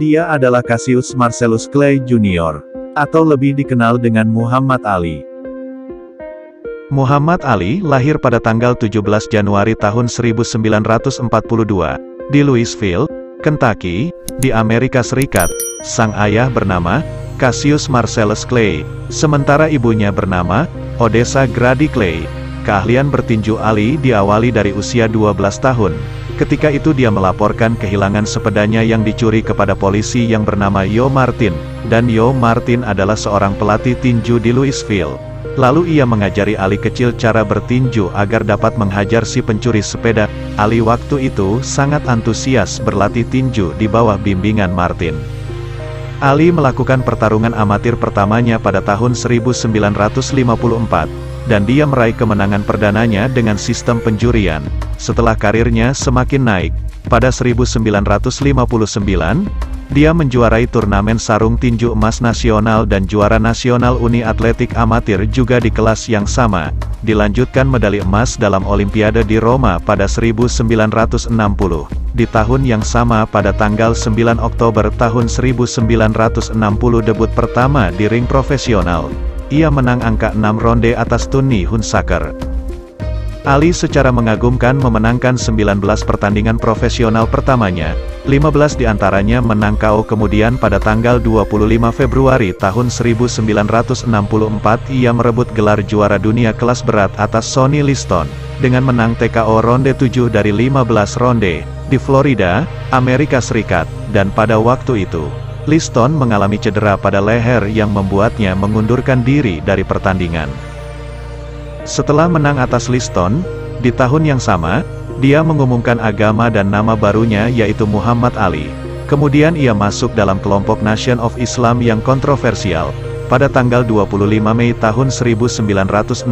Dia adalah Cassius Marcellus Clay Jr., atau lebih dikenal dengan Muhammad Ali. Muhammad Ali lahir pada tanggal 17 Januari tahun 1942, di Louisville, Kentucky, di Amerika Serikat. Sang ayah bernama Cassius Marcellus Clay, sementara ibunya bernama Odessa Grady Clay. Keahlian bertinju Ali diawali dari usia 12 tahun. Ketika itu dia melaporkan kehilangan sepedanya yang dicuri kepada polisi yang bernama Yo Martin, dan Yo Martin adalah seorang pelatih tinju di Louisville. Lalu ia mengajari Ali kecil cara bertinju agar dapat menghajar si pencuri sepeda. Ali waktu itu sangat antusias berlatih tinju di bawah bimbingan Martin. Ali melakukan pertarungan amatir pertamanya pada tahun 1954, dan dia meraih kemenangan perdananya dengan sistem penjurian. Setelah karirnya semakin naik, pada 1959, dia menjuarai turnamen sarung tinju emas nasional dan juara nasional Uni Atletik Amatir juga di kelas yang sama. Dilanjutkan medali emas dalam Olimpiade di Roma pada 1960. Di tahun yang sama pada tanggal 9 Oktober tahun 1960 debut pertama di ring profesional. Ia menang angka 6 ronde atas Tony Hunsaker. Ali secara mengagumkan memenangkan 19 pertandingan profesional pertamanya, 15 diantaranya menang KO. Kemudian pada tanggal 25 Februari tahun 1964 ia merebut gelar juara dunia kelas berat atas Sonny Liston, dengan menang TKO ronde 7 dari 15 ronde, di Florida, Amerika Serikat, dan pada waktu itu, Liston mengalami cedera pada leher yang membuatnya mengundurkan diri dari pertandingan. Setelah menang atas Liston, di tahun yang sama, dia mengumumkan agama dan nama barunya yaitu Muhammad Ali. Kemudian ia masuk dalam kelompok Nation of Islam yang kontroversial. Pada tanggal 25 Mei tahun 1965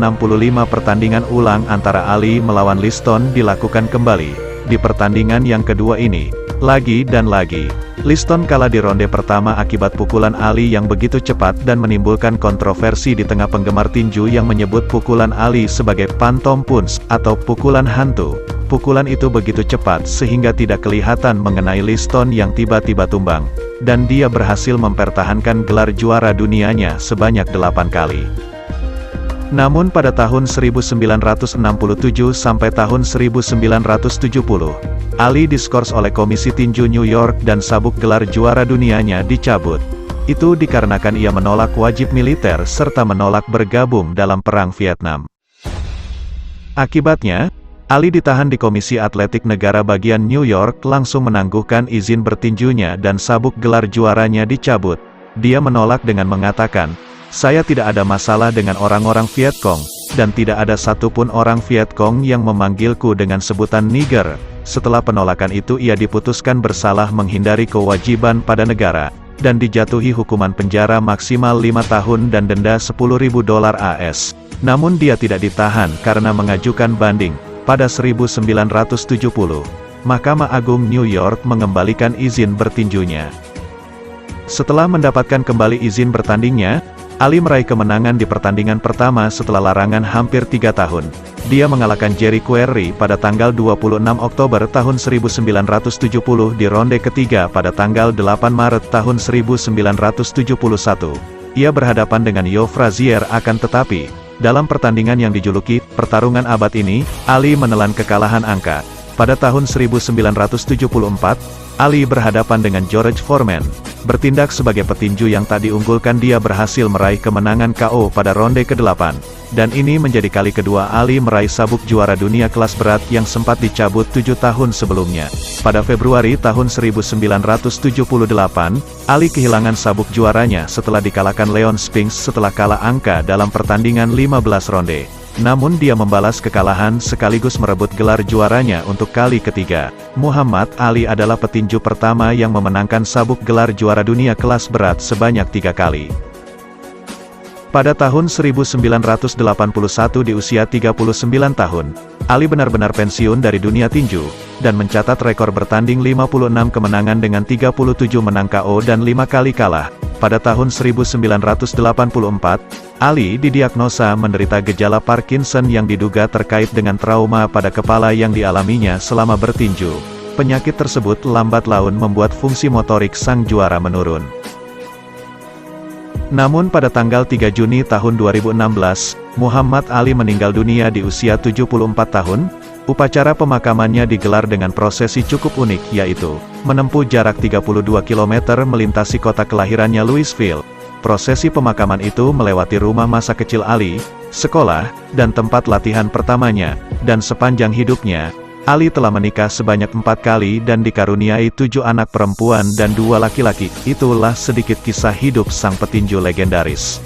pertandingan ulang antara Ali melawan Liston dilakukan kembali. Di pertandingan yang kedua ini, lagi dan lagi, Liston kalah di ronde pertama akibat pukulan Ali yang begitu cepat dan menimbulkan kontroversi di tengah penggemar tinju yang menyebut pukulan Ali sebagai phantom punch atau pukulan hantu. Pukulan itu begitu cepat sehingga tidak kelihatan mengenai Liston yang tiba-tiba tumbang, dan dia berhasil mempertahankan gelar juara dunianya sebanyak 8 kali. Namun pada tahun 1967 sampai tahun 1970, Ali diskors oleh Komisi Tinju New York dan sabuk gelar juara dunianya dicabut. Itu dikarenakan ia menolak wajib militer serta menolak bergabung dalam Perang Vietnam. Akibatnya, Ali ditahan di Komisi Atletik Negara bagian New York langsung menangguhkan izin bertinjunya dan sabuk gelar juaranya dicabut. Dia menolak dengan mengatakan, "Saya tidak ada masalah dengan orang-orang Viet Cong, dan tidak ada satupun orang Viet Cong yang memanggilku dengan sebutan Niger." Setelah penolakan itu ia diputuskan bersalah menghindari kewajiban pada negara, dan dijatuhi hukuman penjara maksimal 5 tahun dan denda $10.000 AS. Namun dia tidak ditahan karena mengajukan banding. Pada 1970, Mahkamah Agung New York mengembalikan izin bertinjunya. Setelah mendapatkan kembali izin bertandingnya, Ali meraih kemenangan di pertandingan pertama setelah larangan hampir 3 tahun. Dia mengalahkan Jerry Quarry pada tanggal 26 Oktober tahun 1970 di ronde ketiga pada tanggal 8 Maret tahun 1971. Ia berhadapan dengan Joe Frazier akan tetapi, dalam pertandingan yang dijuluki pertarungan abad ini, Ali menelan kekalahan angka. Pada tahun 1974, Ali berhadapan dengan George Foreman. Bertindak sebagai petinju yang tak diunggulkan, dia berhasil meraih kemenangan KO pada ronde ke-8. Dan ini menjadi kali kedua Ali meraih sabuk juara dunia kelas berat yang sempat dicabut 7 tahun sebelumnya. Pada Februari tahun 1978, Ali kehilangan sabuk juaranya setelah dikalahkan Leon Spinks setelah kalah angka dalam pertandingan 15 ronde. Namun dia membalas kekalahan sekaligus merebut gelar juaranya untuk kali ketiga. Muhammad Ali adalah petinju pertama yang memenangkan sabuk gelar juara dunia kelas berat sebanyak 3 kali. Pada tahun 1981 di usia 39 tahun, Ali benar-benar pensiun dari dunia tinju, dan mencatat rekor bertanding 56 kemenangan dengan 37 menang KO dan 5 kali kalah. Pada tahun 1984, Ali didiagnosa menderita gejala Parkinson yang diduga terkait dengan trauma pada kepala yang dialaminya selama bertinju. Penyakit tersebut lambat laun membuat fungsi motorik sang juara menurun. Namun pada tanggal 3 Juni tahun 2016, Muhammad Ali meninggal dunia di usia 74 tahun. Upacara pemakamannya digelar dengan prosesi cukup unik, yaitu menempuh jarak 32 km melintasi kota kelahirannya Louisville. Prosesi pemakaman itu melewati rumah masa kecil Ali, sekolah, dan tempat latihan pertamanya, dan sepanjang hidupnya, Ali telah menikah sebanyak 4 kali dan dikaruniai 7 anak perempuan dan 2 laki-laki. Itulah sedikit kisah hidup sang petinju legendaris.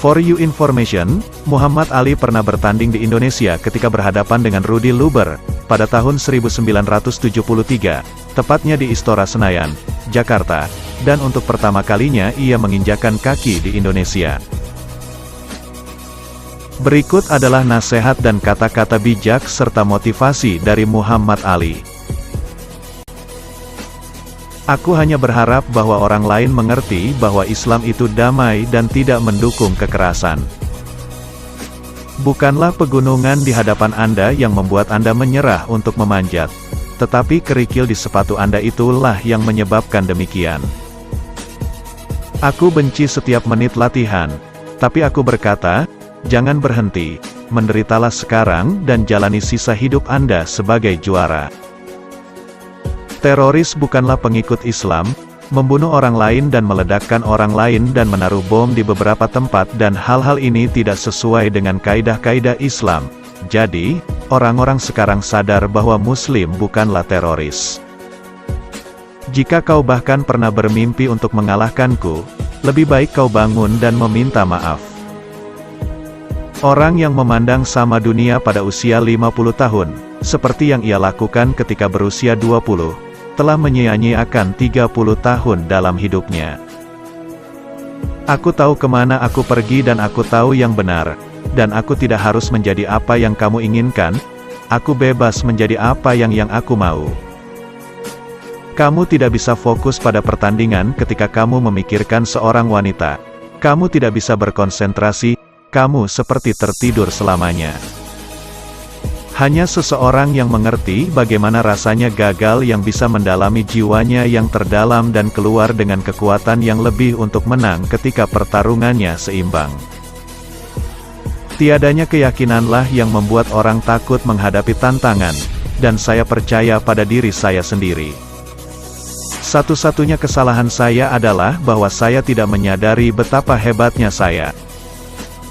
For you information, Muhammad Ali pernah bertanding di Indonesia ketika berhadapan dengan Rudy Luber, pada tahun 1973, tepatnya di Istora Senayan, Jakarta, dan untuk pertama kalinya ia menginjakkan kaki di Indonesia. Berikut adalah nasihat dan kata-kata bijak serta motivasi dari Muhammad Ali. Aku hanya berharap bahwa orang lain mengerti bahwa Islam itu damai dan tidak mendukung kekerasan. Bukanlah pegunungan di hadapan Anda yang membuat Anda menyerah untuk memanjat, tetapi kerikil di sepatu Anda itulah yang menyebabkan demikian. Aku benci setiap menit latihan, tapi aku berkata, jangan berhenti, menderitalah sekarang dan jalani sisa hidup Anda sebagai juara. Teroris bukanlah pengikut Islam, membunuh orang lain dan meledakkan orang lain dan menaruh bom di beberapa tempat dan hal-hal ini tidak sesuai dengan kaidah-kaidah Islam. Jadi, orang-orang sekarang sadar bahwa Muslim bukanlah teroris. Jika kau bahkan pernah bermimpi untuk mengalahkanku, lebih baik kau bangun dan meminta maaf. Orang yang memandang sama dunia pada usia 50 tahun, seperti yang ia lakukan ketika berusia 20, telah menyia-nyiakan 30 tahun dalam hidupnya. Aku tahu kemana aku pergi dan aku tahu yang benar, dan aku tidak harus menjadi apa yang kamu inginkan, aku bebas menjadi apa yang aku mau. Kamu tidak bisa fokus pada pertandingan ketika kamu memikirkan seorang wanita. Kamu tidak bisa berkonsentrasi, kamu seperti tertidur selamanya. Hanya seseorang yang mengerti bagaimana rasanya gagal yang bisa mendalami jiwanya yang terdalam dan keluar dengan kekuatan yang lebih untuk menang ketika pertarungannya seimbang. Tiadanya keyakinanlah yang membuat orang takut menghadapi tantangan, dan saya percaya pada diri saya sendiri. Satu-satunya kesalahan saya adalah bahwa saya tidak menyadari betapa hebatnya saya.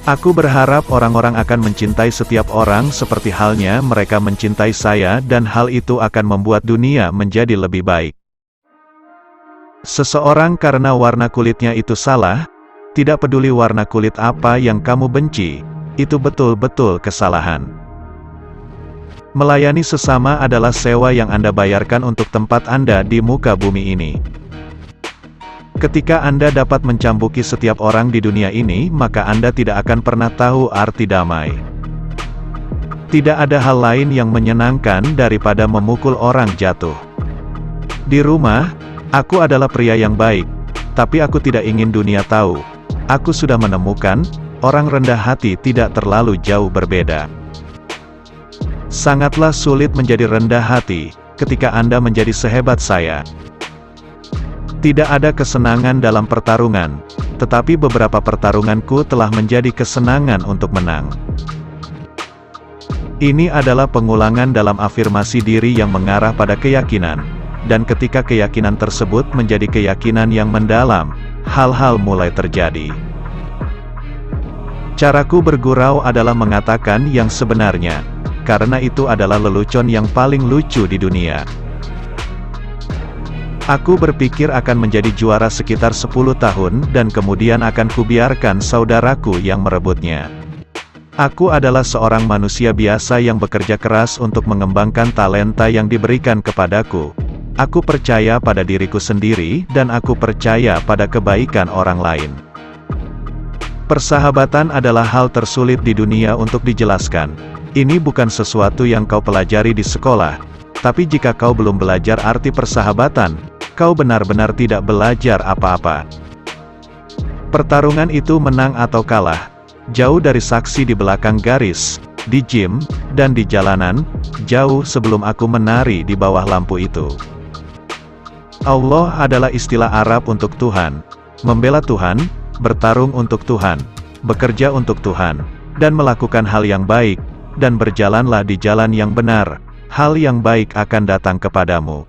Aku berharap orang-orang akan mencintai setiap orang seperti halnya mereka mencintai saya dan hal itu akan membuat dunia menjadi lebih baik. Seseorang karena warna kulitnya itu salah, tidak peduli warna kulit apa yang kamu benci, itu betul-betul kesalahan. Melayani sesama adalah sewa yang Anda bayarkan untuk tempat Anda di muka bumi ini. Ketika Anda dapat mencambuki setiap orang di dunia ini, maka Anda tidak akan pernah tahu arti damai. Tidak ada hal lain yang menyenangkan daripada memukul orang jatuh. Di rumah, aku adalah pria yang baik, tapi aku tidak ingin dunia tahu. Aku sudah menemukan, orang rendah hati tidak terlalu jauh berbeda. Sangatlah sulit menjadi rendah hati, ketika Anda menjadi sehebat saya. Tidak ada kesenangan dalam pertarungan, tetapi beberapa pertarunganku telah menjadi kesenangan untuk menang. Ini adalah pengulangan dalam afirmasi diri yang mengarah pada keyakinan, dan ketika keyakinan tersebut menjadi keyakinan yang mendalam, hal-hal mulai terjadi. Caraku bergurau adalah mengatakan yang sebenarnya, karena itu adalah lelucon yang paling lucu di dunia. Aku berpikir akan menjadi juara sekitar 10 tahun dan kemudian akan kubiarkan saudaraku yang merebutnya. Aku adalah seorang manusia biasa yang bekerja keras untuk mengembangkan talenta yang diberikan kepadaku. Aku percaya pada diriku sendiri dan aku percaya pada kebaikan orang lain. Persahabatan adalah hal tersulit di dunia untuk dijelaskan. Ini bukan sesuatu yang kau pelajari di sekolah, tapi jika kau belum belajar arti persahabatan, kau benar-benar tidak belajar apa-apa. Pertarungan itu menang atau kalah, jauh dari saksi di belakang garis, di gym, dan di jalanan, jauh sebelum aku menari di bawah lampu itu. Allah adalah istilah Arab untuk Tuhan. Membela Tuhan, bertarung untuk Tuhan, bekerja untuk Tuhan, dan melakukan hal yang baik, dan berjalanlah di jalan yang benar, hal yang baik akan datang kepadamu.